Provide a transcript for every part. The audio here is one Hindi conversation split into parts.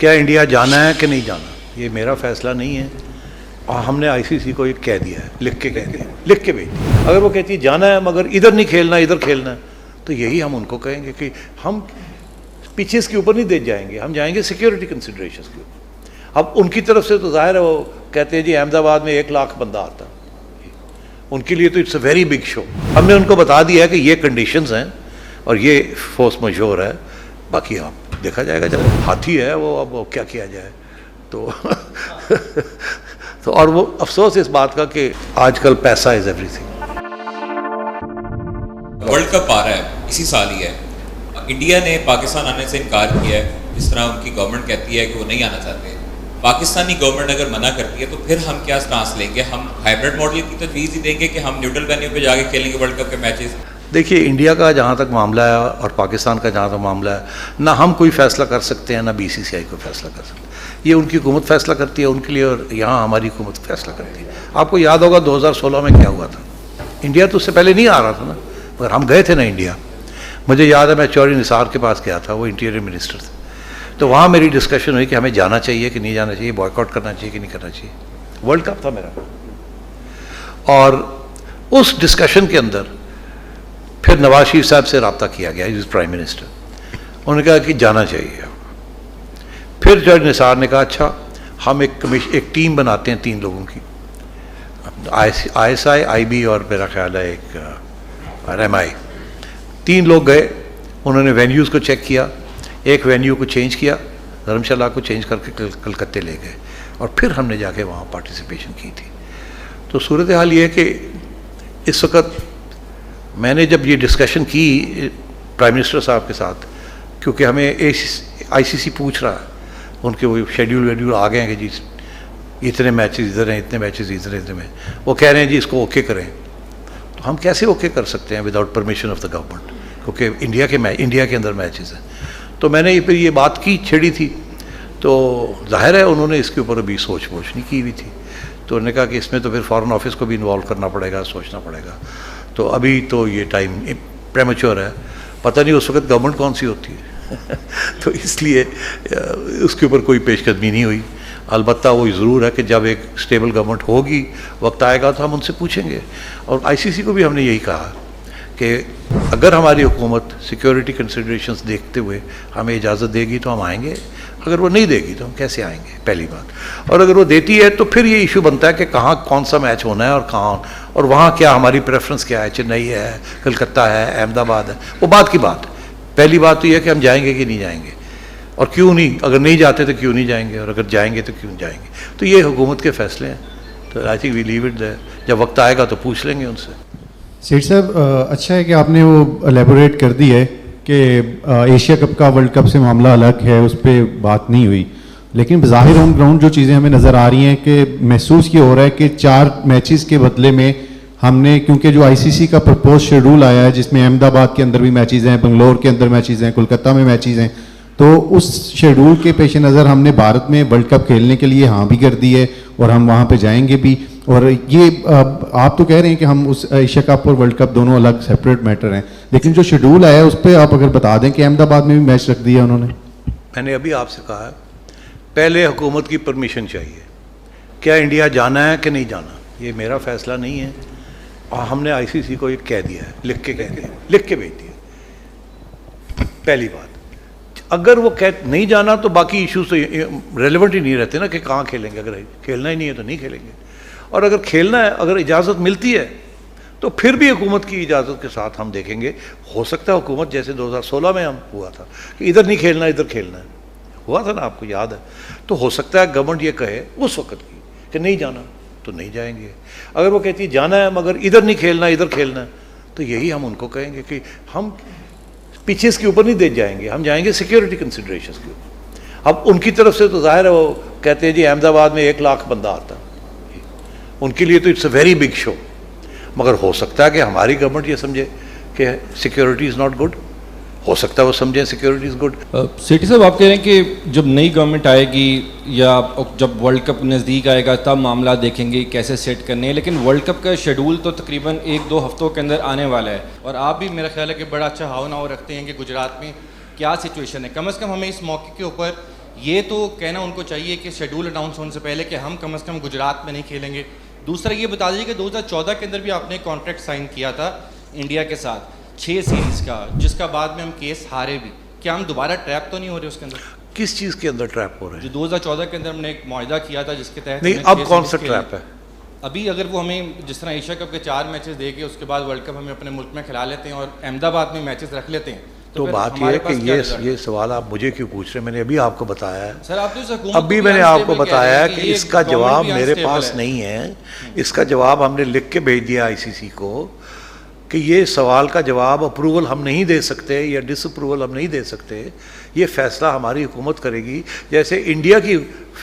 क्या इंडिया जाना है कि नहीं जाना, ये मेरा फैसला नहीं है। और हमने आईसीसी को ये कह दिया है, लिख के कह दिया, लिख के भेज दिया। अगर वो कहती है जाना है मगर इधर नहीं खेलना, इधर खेलना है, तो यही हम उनको कहेंगे कि हम पिचेस के ऊपर नहीं दे जाएंगे, हम जाएंगे सिक्योरिटी कंसिडरेशंस के ऊपर। अब उनकी तरफ से तो जाहिर है वो कहते हैं जी अहमदाबाद में 1 लाख बंदा आता, उनके लिए तो it's a very big show. हमने उनको बता दिया है कि ये कंडीशंस हैं और ये फोर्स मजोर है, बाकी आप देखा जाएगा, जब हाथी है वो, अब वो क्या किया जाए। तो तो और वो अफसोस इस बात का कि आजकल पैसा इज एवरीथिंग। वर्ल्ड कप आ रहा है, इसी साल ही है। इंडिया ने पाकिस्तान आने से इनकार किया है, जिस तरह उनकी गवर्नमेंट कहती है कि वो नहीं आना चाहते। पाकिस्तानी गवर्नमेंट अगर मना करती है तो फिर हम क्या स्टांस लेंगे? हम हाइब्रिड मॉडल की तजवीज़ ही देंगे कि हम न्यूट्रल वेन्यू पे जाके खेलेंगे वर्ल्ड कप के मैचेस? देखिए, इंडिया का जहाँ तक मामला है और पाकिस्तान का जहाँ तक मामला है, ना हम कोई फैसला कर सकते हैं ना बीसीसीआई को फैसला कर सकते हैं। ये उनकी हुकूमत फैसला करती है उनके लिए, और यहाँ हमारी हुकूमत फैसला करती है। आपको याद होगा 2016 में क्या हुआ था। इंडिया तो उससे पहले नहीं आ रहा था ना, मगर हम गए थे ना इंडिया। मुझे याद है मैं चौधरी निसार के पास गया था, वो इंटीरियर मिनिस्टर थे। तो वहाँ मेरी डिस्कशन हुई कि हमें जाना चाहिए कि नहीं जाना चाहिए, बॉयकॉट करना चाहिए कि नहीं करना चाहिए। वर्ल्ड कप था मेरा, और उस डिस्कशन के अंदर फिर नवाज शरीफ साहब से रब्ता किया गया, इज प्राइम मिनिस्टर। उन्होंने कहा कि जाना चाहिए। फिर जज निसार ने कहा अच्छा हम एक टीम बनाते हैं 3 लोगों की, ISI, IB और मेरा ख्याल है एक RMI। 3 लोग गए, उन्होंने वेन्यूज़ को चेक किया, एक वेन्यू को चेंज किया, धर्मशाला को चेंज करके कलकत्ते ले गए, और फिर हमने जाके वहाँ पार्टिसिपेशन की थी। तो सूरत हाल ये है कि इस वक्त मैंने जब ये डिस्कशन की प्राइम मिनिस्टर साहब के साथ, क्योंकि हमें ICC पूछ रहा है, उनके वो शेड्यूल आ गए हैं कि जी इतने मैचेस इधर हैं, इतने मैचेस इधर में, वो कह रहे हैं जी इसको ओके करें। तो हम कैसे ओके कर सकते हैं without permission of the government, क्योंकि इंडिया के अंदर मैचेस हैं। तो मैंने फिर ये बात की, छेड़ी थी, तो जाहिर है उन्होंने इसके ऊपर अभी सोच नहीं की हुई थी। तो उन्होंने कहा कि इसमें तो फिर फॉरेन ऑफिस को भी इन्वॉल्व करना पड़ेगा, सोचना पड़ेगा। तो अभी तो ये टाइम प्रेमेच्योर है, पता नहीं उस वक्त गवर्नमेंट कौन सी होती है। तो इसलिए उसके ऊपर कोई पेशकदमी नहीं हुई। अलबत्ता वो ज़रूर है कि जब एक स्टेबल गवर्नमेंट होगी, वक्त आएगा तो हम उनसे पूछेंगे। और ICC को भी हमने यही कहा कि अगर हमारी हुकूमत सिक्योरिटी कंसिडरेशंस देखते हुए हमें इजाज़त देगी तो हम आएंगे, अगर वो नहीं देगी तो हम कैसे आएंगे, पहली बात। और अगर वो देती है तो फिर ये इशू बनता है कि कहाँ कौन सा मैच होना है और कहाँ, और वहाँ क्या हमारी प्रेफरेंस क्या है, चेन्नई है, कलकत्ता है, अहमदाबाद है, वो बात की बात है। पहली बात तो यह है कि हम जाएंगे कि नहीं जाएंगे, और क्यों नहीं, अगर नहीं जाते तो क्यों नहीं जाएंगे, और अगर जाएंगे तो क्यों जाएंगे। तो ये हुकूमत के फैसले हैं। तो I think we leave it there, जब वक्त आएगा तो पूछ लेंगे उनसे। सेठ साहब, अच्छा है कि आपने वो एलेबोरेट कर दी है कि एशिया कप का वर्ल्ड कप से मामला अलग है, उस पर बात नहीं हुई। लेकिन ज़ाहिर ऑन ग्राउंड जो चीज़ें हमें नज़र आ रही हैं कि महसूस ये हो रहा है कि 4 मैचेस के बदले में हमने, क्योंकि जो ICC का प्रपोज शेड्यूल आया है जिसमें अहमदाबाद के अंदर भी मैचेस हैं, बंगलोर के अंदर मैचेस हैं, कोलकाता में मैचेस हैं, तो उस शेड्यूल के पेश नज़र हमने भारत में वर्ल्ड कप खेलने के लिए हाँ भी कर दी है, और हम वहाँ पे जाएंगे भी। और ये आप तो कह रहे हैं कि हम उस एशिया कप और वर्ल्ड कप दोनों अलग सेपरेट मैटर हैं, लेकिन जो शेड्यूल आया है उस पर आप अगर बता दें कि अहमदाबाद में भी मैच रख दिया उन्होंने। मैंने अभी आपसे कहा है, पहले हुकूमत की परमिशन चाहिए। क्या इंडिया जाना है कि नहीं जाना, ये मेरा फैसला नहीं है। और हमने ICC को ये कह दिया है, लिख के कह दिया, लिख के भेज दिया। पहली बात, अगर वो नहीं जाना तो बाकी इश्यूज तो रेलेवेंट ही नहीं रहते ना कि कहाँ खेलेंगे। अगर खेलना ही नहीं है तो नहीं खेलेंगे, और अगर खेलना है, अगर इजाज़त मिलती है तो फिर भी हुकूमत की इजाज़त के साथ हम देखेंगे। हो सकता है हुकूमत जैसे 2016 में हम हुआ था कि इधर नहीं खेलना इधर खेलना है, हुआ था ना, आपको याद है। तो हो सकता है गवर्नमेंट ये कहे उस वक्त की कि नहीं जाना तो नहीं जाएंगे। अगर वो कहती है जाना है मगर इधर नहीं खेलना इधर खेलना है, तो यही हम उनको कहेंगे कि हम पिचेस के ऊपर नहीं दे जाएंगे, हम जाएंगे सिक्योरिटी कंसिडरेशंस के ऊपर। अब उनकी तरफ से तो जाहिर है वो कहते हैं जी अहमदाबाद में 1 लाख बंदा आता, उनके लिए तो it's a very big show. मगर हो सकता है कि हमारी गवर्नमेंट ये समझे कि सिक्योरिटी इज़ नॉट गुड, हो सकता है वो समझें सिक्योरिटी इज़ गुड। सेठी साहब, आप कह रहे हैं कि जब नई गवर्नमेंट आएगी या जब वर्ल्ड कप नज़दीक आएगा तब मामला देखेंगे कैसे सेट करने हैं, लेकिन वर्ल्ड कप का शेड्यूल तो तकरीबन 1-2 हफ्तों के अंदर आने वाला है, और आप भी मेरा ख्याल है कि बड़ा अच्छा हाव नाव रखते हैं कि गुजरात में क्या सिचुएशन है। कम से कम हमें इस मौके के ऊपर ये तो कहना उनको चाहिए कि शेड्यूल अनाउंस होने से पहले कि हम कम से कम गुजरात में नहीं खेलेंगे। दूसरा ये बता दीजिए कि 2014 के अंदर भी आपने कॉन्ट्रैक्ट साइन किया था इंडिया के साथ 6 सीरीज़ का, जिसका बाद में हम केस हारे भी। क्या हम दोबारा ट्रैप तो नहीं हो रहे उसके अंदर? किस चीज़ के अंदर ट्रैप हो रहे हैं? जो 2014 के अंदर हमने एक मुआहदा किया था जिसके तहत नहीं, हमने अब 6 कौन सा सीरीज़ ट्रैप खेली। है? अभी अगर वो हमें जिस तरह एशिया कप के 4 मैचेस दे के उसके बाद वर्ल्ड कप हमें अपने मुल्क में खिला लेते हैं और अहमदाबाद में मैचेस रख लेते हैं, तो फिर बात यह हमारे है पास कि क्या रिजल्ट है? ये सवाल आप मुझे क्यों पूछ रहे हैं? मैंने अभी आपको बताया है। सर आप तो इस हुकूमत अभी को भी मैंने unstable आपको कह रहे बताया हैं कि ये इसका गवर्नमेंट जवाब भी मेरे unstable पास है। नहीं है। इसका जवाब हमने लिख के भेज दिया आईसीसी को कि ये सवाल का जवाब अप्रूवल हम नहीं दे सकते या डिसअप्रूवल हम नहीं दे सकते, ये फैसला हमारी हुकूमत करेगी, जैसे इंडिया की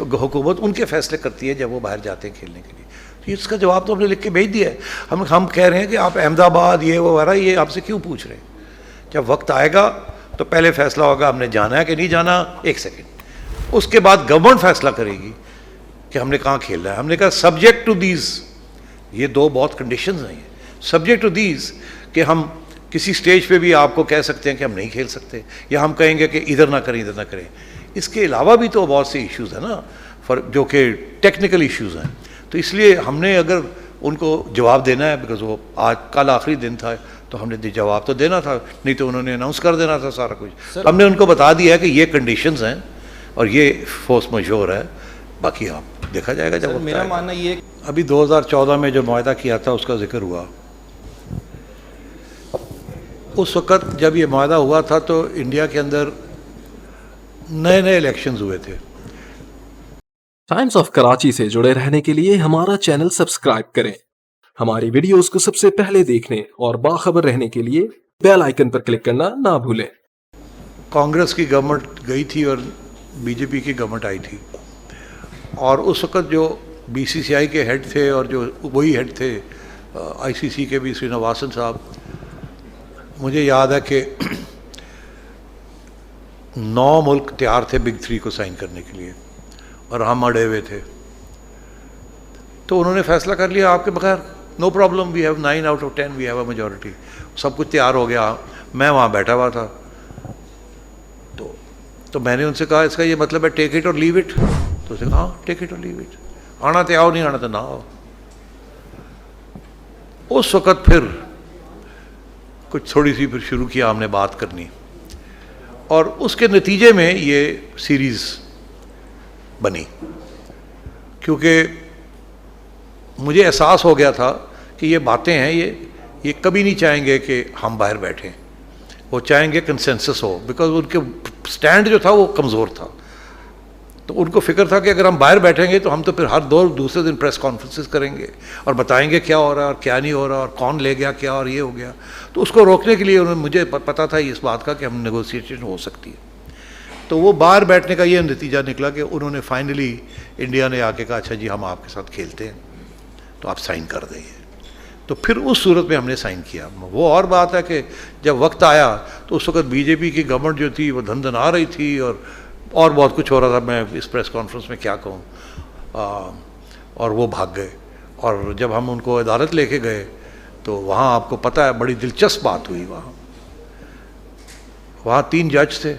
हुकूमत उनके फैसले करती है जब वो बाहर जाते हैं खेलने के लिए। तो इसका जवाब तो हमने लिख के भेज दिया है। हम कह रहे हैं कि आप अहमदाबाद ये वो वगैरह ये आपसे क्यों पूछ रहे हैं? जब वक्त आएगा तो पहले फैसला होगा हमने जाना है कि नहीं जाना, 1 सेकेंड, उसके बाद गवर्नमेंट फैसला करेगी कि हमने कहाँ खेलना है। हमने कहा सब्जेक्ट टू दीज, ये 2 बहुत कंडीशंस हैं, सब्जेक्ट टू दीज कि हम किसी स्टेज पे भी आपको कह सकते हैं कि हम नहीं खेल सकते, या हम कहेंगे कि इधर ना करें इधर ना करें। इसके अलावा भी तो बहुत से इश्यूज़ हैं ना, जो कि टेक्निकल इश्यूज़ हैं। तो इसलिए हमने अगर उनको जवाब देना है, बिकॉज वो आज कल आखिरी दिन था, तो हमने जवाब तो देना था, नहीं तो उन्होंने अनाउंस कर देना था सारा कुछ। तो हमने उनको बता दिया है कि ये कंडीशंस हैं और ये फोर्स मजोर है, बाकी आप देखा जाएगा जब वक्त मेरा आएगा। मानना ये अभी 2014 में जो मुआहदा किया था उसका जिक्र हुआ, उस वक़्त जब ये मुआहदा हुआ था तो इंडिया के अंदर नए नए इलेक्शंस हुए थे। टाइम्स ऑफ कराची से जुड़े रहने के लिए हमारा चैनल सब्सक्राइब करें। हमारी वीडियोस को सबसे पहले देखने और बाखबर रहने के लिए बेल आइकन पर क्लिक करना ना भूलें। कांग्रेस की गवर्नमेंट गई थी और बीजेपी की गवर्नमेंट आई थी, और उस वक़्त जो बीसीसीआई के हेड थे और जो वही हेड थे आईसीसी के भी, श्रीनिवासन साहब, मुझे याद है कि 9 मुल्क तैयार थे बिग 3 को साइन करने के लिए और हम अड़े हुए थे। तो उन्होंने फैसला कर लिया आपके बगैर, no problem, we have 9 out of 10, we have a majority. सब कुछ तैयार हो गया, मैं वहाँ बैठा हुआ था। तो मैंने उनसे कहा इसका ये मतलब है टेक इट और लीव इट? तो उसने कहा हाँ टेक इट और लीव इट, आना तो आओ, नहीं आना तो ना आओ। उस वक़्त फिर कुछ थोड़ी सी फिर शुरू किया हमने बात करनी, और उसके नतीजे में ये सीरीज़ बनी, क्योंकि मुझे एहसास हो गया था कि ये बातें हैं, ये कभी नहीं चाहेंगे कि हम बाहर बैठें, वो चाहेंगे कंसेंसस हो, बिकॉज उनके स्टैंड जो था वो कमज़ोर था। तो उनको फिक्र था कि अगर हम बाहर बैठेंगे तो हम तो फिर हर दूसरे दिन प्रेस कॉन्फ्रेंसेस करेंगे और बताएंगे क्या हो रहा है और क्या नहीं हो रहा और कौन ले गया क्या और ये हो गया। तो उसको रोकने के लिए उन्होंने, मुझे पता था इस बात का कि हम नेगोशिएशन हो सकती है। तो वो बाहर बैठने का ये नतीजा निकला कि उन्होंने फाइनली इंडिया ने आके कहा अच्छा जी हम आपके साथ खेलते हैं, तो आप साइन कर देंगे। तो फिर उस सूरत में हमने साइन किया। वो और बात है कि जब वक्त आया तो उस वक्त बीजेपी की गवर्नमेंट जो थी वो धन आ रही थी और बहुत कुछ हो रहा था, मैं इस प्रेस कॉन्फ्रेंस में क्या कहूँ, और वो भाग गए। और जब हम उनको अदालत लेके गए तो वहाँ आपको पता है बड़ी दिलचस्प बात हुई। वहाँ 3 जज थे,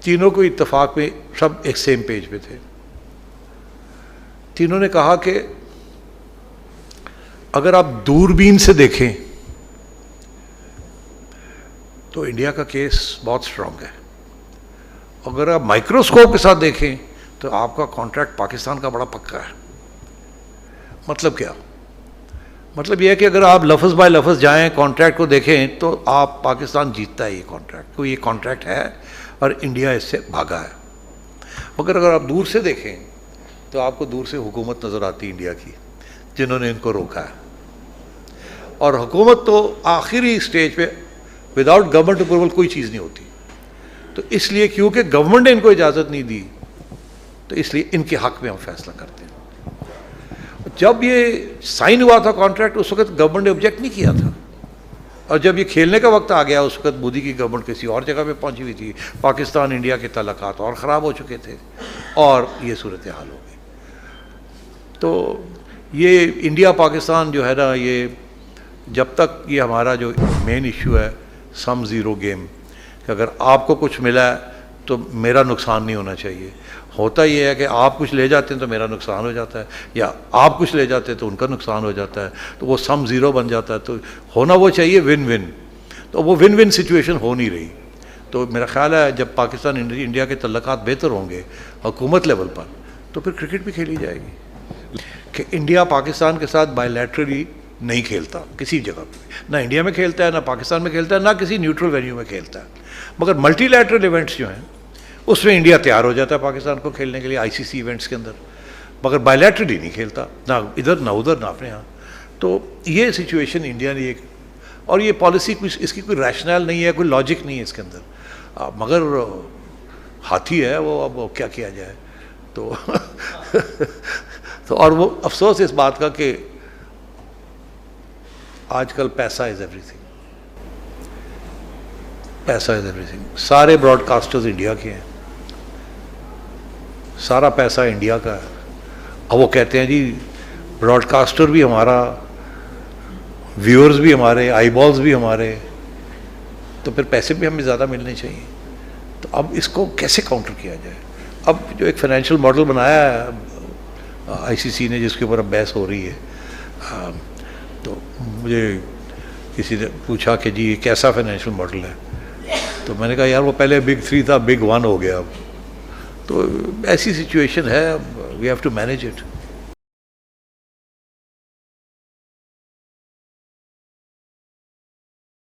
तीनों को इत्तेफाक में सब एक सेम पेज पे थे। तीनों ने कहा कि अगर आप दूरबीन से देखें तो इंडिया का केस बहुत स्ट्रांग है, अगर आप माइक्रोस्कोप के साथ देखें तो आपका कॉन्ट्रैक्ट पाकिस्तान का बड़ा पक्का है। मतलब क्या? मतलब यह है कि अगर आप लफ्ज़ बाय लफ्ज़ जाएं कॉन्ट्रैक्ट को देखें तो आप पाकिस्तान जीतता है ये कॉन्ट्रैक्ट, तो ये कॉन्ट्रैक्ट है और इंडिया इससे भागा है। मगर अगर आप दूर से देखें तो आपको दूर से हुकूमत नज़र आती है इंडिया की, जिन्होंने इनको रोका है। और हुकूमत तो आखिरी स्टेज पे विदाउट गवर्नमेंट अप्रूवल कोई चीज़ नहीं होती। तो इसलिए क्योंकि गवर्नमेंट ने इनको इजाज़त नहीं दी तो इसलिए इनके हक़ में हम फैसला करते हैं। जब ये साइन हुआ था कॉन्ट्रैक्ट उस वक्त गवर्नमेंट ने ऑब्जेक्ट नहीं किया था, और जब ये खेलने का वक्त आ गया उस वक्त मोदी की गवर्नमेंट किसी और जगह पे पहुंची हुई थी, पाकिस्तान इंडिया के ताल्लुकात और ख़राब हो चुके थे और ये सूरत हाल हो गई। तो ये इंडिया पाकिस्तान जो है ना, ये जब तक ये हमारा जो मेन इशू है सम ज़ीरो गेम, कि अगर आपको कुछ मिला है तो मेरा नुकसान नहीं होना चाहिए। होता ये है कि आप कुछ ले जाते हैं तो मेरा नुकसान हो जाता है, या आप कुछ ले जाते हैं तो उनका नुकसान हो जाता है, तो वो सम ज़ीरो बन जाता है। तो होना वो चाहिए विन विन, तो वो विन विन सिचुएशन हो नहीं रही। तो मेरा ख्याल है जब पाकिस्तान इंडिया के तल्लकात बेहतर होंगे हुकूमत लेवल पर, तो फिर क्रिकेट भी खेली जाएगी। कि इंडिया पाकिस्तान के साथ बायलैटरली नहीं खेलता किसी जगह पे, ना इंडिया में खेलता है, ना पाकिस्तान में खेलता है, ना किसी न्यूट्रल वेन्यू में खेलता है। मगर मल्टीलैटरल इवेंट्स जो हैं उसमें इंडिया तैयार हो जाता है पाकिस्तान को खेलने के लिए आईसीसी इवेंट्स के अंदर, मगर बायलैटरली नहीं खेलता, ना इधर ना उधर ना अपने यहाँ। तो ये सिचुएशन इंडिया ने एक, और ये पॉलिसी कुछ इसकी कोई रैशनल नहीं है, कोई लॉजिक नहीं है इसके अंदर, मगर हाथी है वो, अब वो क्या किया जाए। तो तो और वो अफसोस इस बात का कि आजकल पैसा इज़ एवरीथिंग, पैसा इज़ एवरीथिंग। सारे ब्रॉडकास्टर्स इंडिया के हैं, सारा पैसा इंडिया का है। अब वो कहते हैं जी ब्रॉडकास्टर भी हमारा, व्यूअर्स भी हमारे, आईबॉल्स भी हमारे, तो फिर पैसे भी हमें ज़्यादा मिलने चाहिए। तो अब इसको कैसे काउंटर किया जाए? अब जो एक फाइनेंशियल मॉडल बनाया है आईसीसी ने, जिसके ऊपर अब बहस हो रही है, तो मुझे किसी ने पूछा कि जी ये कैसा फाइनेंशियल मॉडल है, तो मैंने कहा यार वो पहले बिग 3 था, बिग 1 हो गया अब। तो ऐसी सिचुएशन है, we have to manage it.